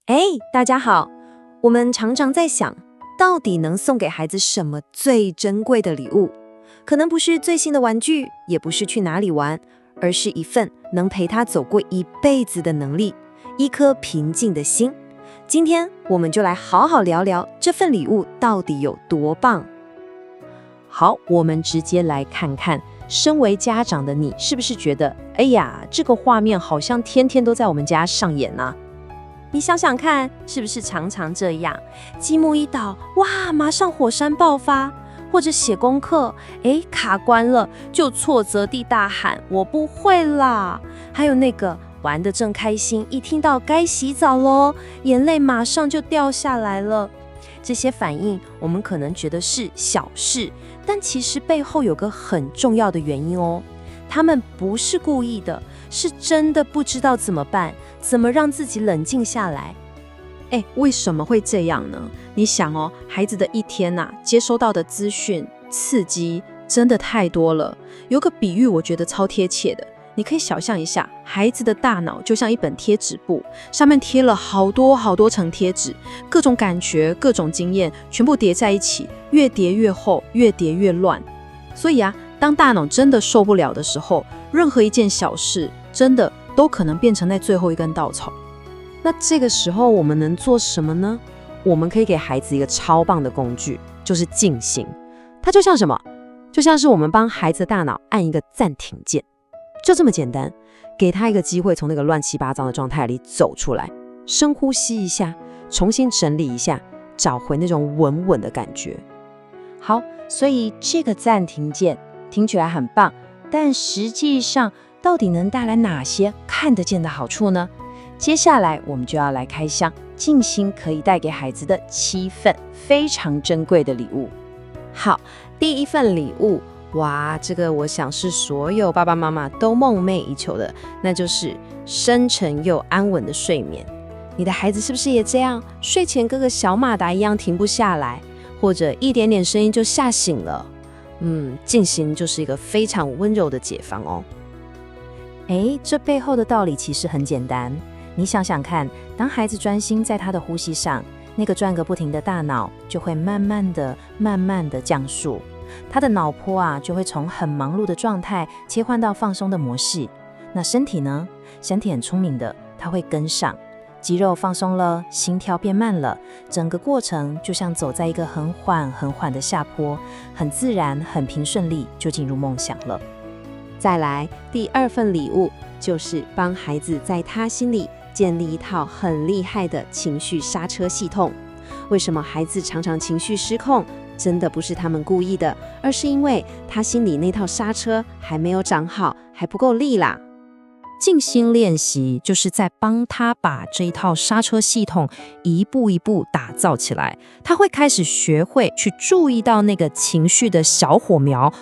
哎，大家好，我们常常在想，到底能送给孩子什么最珍贵的礼物？可能不是最新的玩具，也不是去哪里玩，而是一份能陪他走过一辈子的能力，一颗平静的心。今天我们就来好好聊聊这份礼物到底有多棒。好，我们直接来看看，身为家长的你，是不是觉得，哎呀，这个画面好像天天都在我们家上演啊？你想想看，是不是常常这样？积木一倒，哇，马上火山爆发；或者写功课，卡关了，就挫折地大喊我不会啦。还有那个玩得正开心，一听到该洗澡咯，眼泪马上就掉下来了。这些反应我们可能觉得是小事，但其实背后有个很重要的原因哦。他们不是故意的，是真的不知道怎么办，怎么让自己冷静下来。为什么会这样呢？你想哦，孩子的一天接收到的资讯刺激真的太多了。有个比喻我觉得超贴切的，你可以想象一下，孩子的大脑就像一本贴纸簿，上面贴了好多好多层贴纸，各种感觉、各种经验全部叠在一起，越叠越厚，越叠越乱。所以当大脑真的受不了的时候，任何一件小事真的都可能变成那最后一根稻草。那这个时候我们能做什么呢？我们可以给孩子一个超棒的工具，就是静心。它就像什么？就像是我们帮孩子的大脑按一个暂停键，就这么简单，给他一个机会从那个乱七八糟的状态里走出来，深呼吸一下，重新整理一下，找回那种稳稳的感觉。好，所以这个暂停键听起来很棒，但实际上到底能带来哪些看得见的好处呢？接下来我们就要来开箱静心可以带给孩子的7份非常珍贵的礼物。好，第一份礼物，哇，这个我想是所有爸爸妈妈都梦寐以求的，那就是深沉又安稳的睡眠。你的孩子是不是也这样？睡前跟个小马达一样停不下来，或者一点点声音就吓醒了？静心就是一个非常温柔的解放哦。这背后的道理其实很简单。你想想看，当孩子专心在他的呼吸上，那个转个不停的大脑就会慢慢的降速，他的脑波就会从很忙碌的状态切换到放松的模式。那身体呢？身体很聪明的，他会跟上，肌肉放松了，心跳变慢了，整个过程就像走在一个很缓的下坡，很自然很平顺利就进入梦想了。再来，第二份礼物就是帮孩子在他心里建立一套很厉害的情绪刹车系统。为什么孩子常常情绪失控？真的不是他们故意的，而是因为他心里那套刹车还没有长好，还不够力啦。静心练习就是在帮他把这一套刹车系统一步一步打造起来，他会开始学会去注意到那个情绪的小火苗，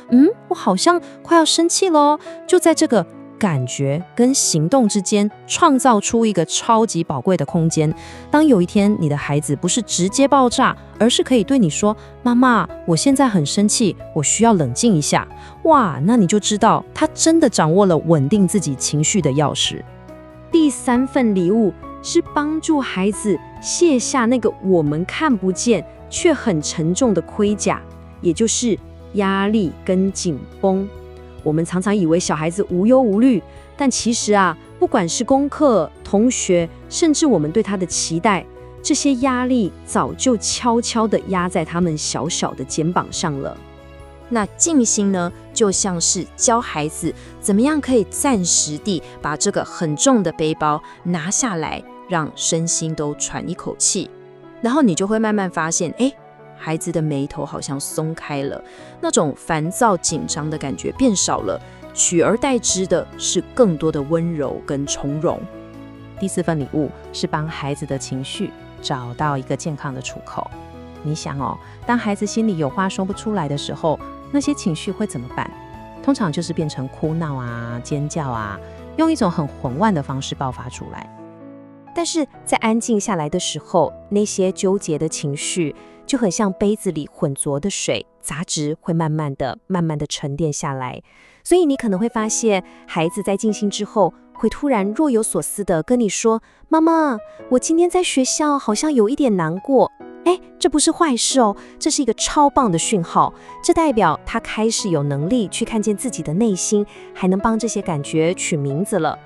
我好像快要生气咯，就在这个感觉跟行动之间创造出一个超级宝贵的空间。当有一天你的孩子不是直接爆炸，而是可以对你说，妈妈，我现在很生气，我需要冷静一下，哇，那你就知道他真的掌握了稳定自己情绪的钥匙。第三份礼物是帮助孩子卸下那个我们看不见却很沉重的盔甲，也就是压力跟紧绷。我们常常以为小孩子无忧无虑，但其实不管是功课、同学，甚至我们对他的期待，这些压力早就悄悄地压在他们小小的肩膀上了。那静心呢，就像是教孩子怎么样可以暂时地把这个很重的背包拿下来，让身心都喘一口气，然后你就会慢慢发现，孩子的眉头好像松开了，那种烦躁紧张的感觉变少了，取而代之的是更多的温柔跟从容。第4份礼物是帮孩子的情绪找到一个健康的出口。你想当孩子心里有话说不出来的时候，那些情绪会怎么办？通常就是变成哭闹尖叫用一种很混乱的方式爆发出来。但是在安静下来的时候，那些纠结的情绪就很像杯子里混浊的水，杂质会慢慢的沉淀下来。所以你可能会发现，孩子在静心之后，会突然若有所思地跟你说：“妈妈，我今天在学校好像有一点难过。”这不是坏事哦，这是一个超棒的讯号，这代表他开始有能力去看见自己的内心，还能帮这些感觉取名字了。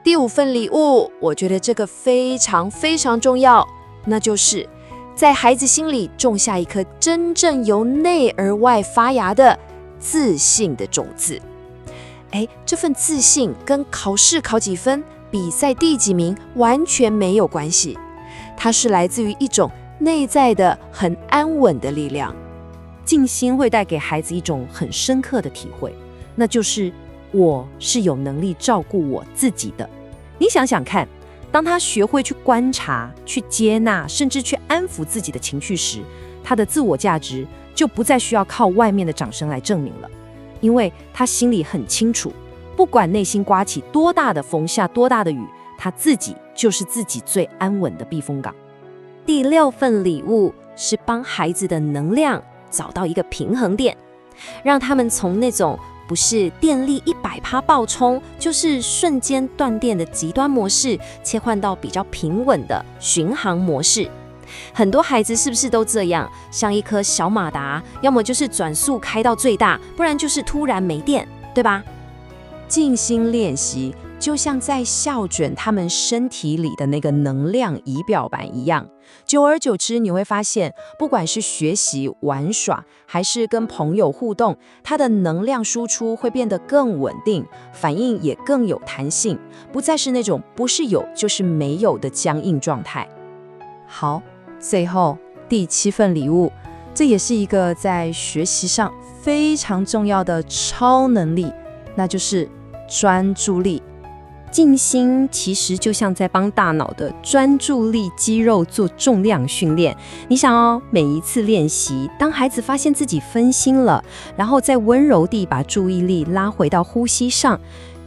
第5份礼物，我觉得这个非常非常重要，那就是在孩子心里种下一颗真正由内而外发芽的自信的种子。这份自信跟考试考几分、比赛第几名完全没有关系，它是来自于一种内在的很安稳的力量。静心会带给孩子一种很深刻的体会，那就是我是有能力照顾我自己的。你想想看，当他学会去观察、去接纳，甚至去安抚自己的情绪时，他的自我价值就不再需要靠外面的掌声来证明了，因为他心里很清楚，不管内心刮起多大的风、下多大的雨，他自己就是自己最安稳的避风港。第6份礼物是帮孩子的能量找到一个平衡点，让他们从那种不是电力100%爆冲，就是瞬间断电的极端模式，切换到比较平稳的巡航模式。很多孩子是不是都这样？像一颗小马达，要么就是转速开到最大，不然就是突然没电，对吧？静心练习就像在校准他们身体里的那个能量仪表板一样，久而久之，你会发现，不管是学习、玩耍，还是跟朋友互动，它的能量输出会变得更稳定，反应也更有弹性，不再是那种不是有就是没有的僵硬状态。好，最后第7份礼物，这也是一个在学习上非常重要的超能力，那就是专注力。静心其实就像在帮大脑的专注力肌肉做重量训练。你想哦，每一次练习，当孩子发现自己分心了，然后再温柔地把注意力拉回到呼吸上，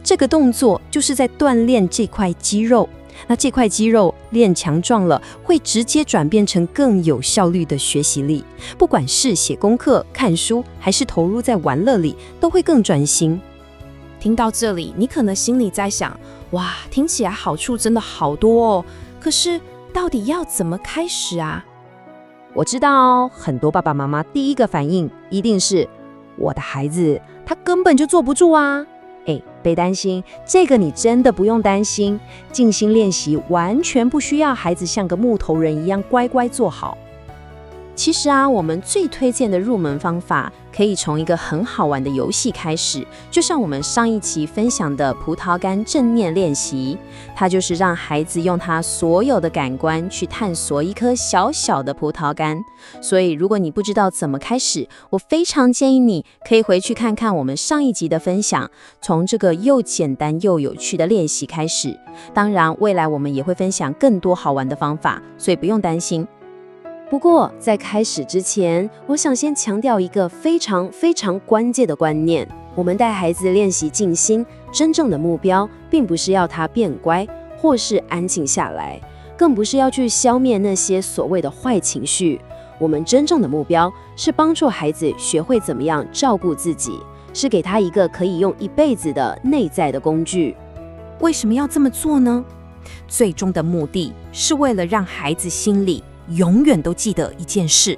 这个动作就是在锻炼这块肌肉。那这块肌肉练强壮了，会直接转变成更有效率的学习力，不管是写功课、看书，还是投入在玩乐里，都会更专心。听到这里，你可能心里在想，哇，听起来好处真的好多哦，可是到底要怎么开始啊？我知道哦，很多爸爸妈妈第一个反应一定是，我的孩子他根本就坐不住啊。别担心，这个你真的不用担心，静心练习完全不需要孩子像个木头人一样乖乖坐好。其实啊，我们最推荐的入门方法，可以从一个很好玩的游戏开始，就像我们上一期分享的葡萄干正念练习，它就是让孩子用他所有的感官去探索一颗小小的葡萄干。所以如果你不知道怎么开始，我非常建议你可以回去看看我们上一集的分享，从这个又简单又有趣的练习开始。当然，未来我们也会分享更多好玩的方法，所以不用担心。不过在开始之前，我想先强调一个非常非常关键的观念，我们带孩子练习静心，真正的目标并不是要他变乖或是安静下来，更不是要去消灭那些所谓的坏情绪。我们真正的目标是帮助孩子学会怎么样照顾自己，是给他一个可以用一辈子的内在的工具。为什么要这么做呢？最终的目的是为了让孩子心里永远都记得一件事，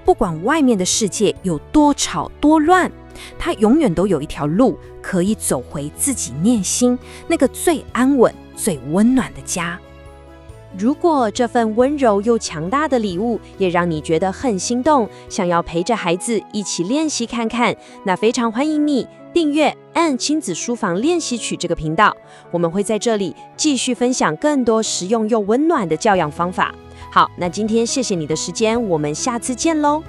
不管外面的世界有多吵多乱，他永远都有一条路可以走回自己内心那个最安稳、最温暖的家。如果这份温柔又强大的礼物也让你觉得很心动，想要陪着孩子一起练习看看，那非常欢迎你订阅按亲子书房练习曲这个频道，我们会在这里继续分享更多实用又温暖的教养方法。好，那今天谢谢你的时间，我们下次见喽。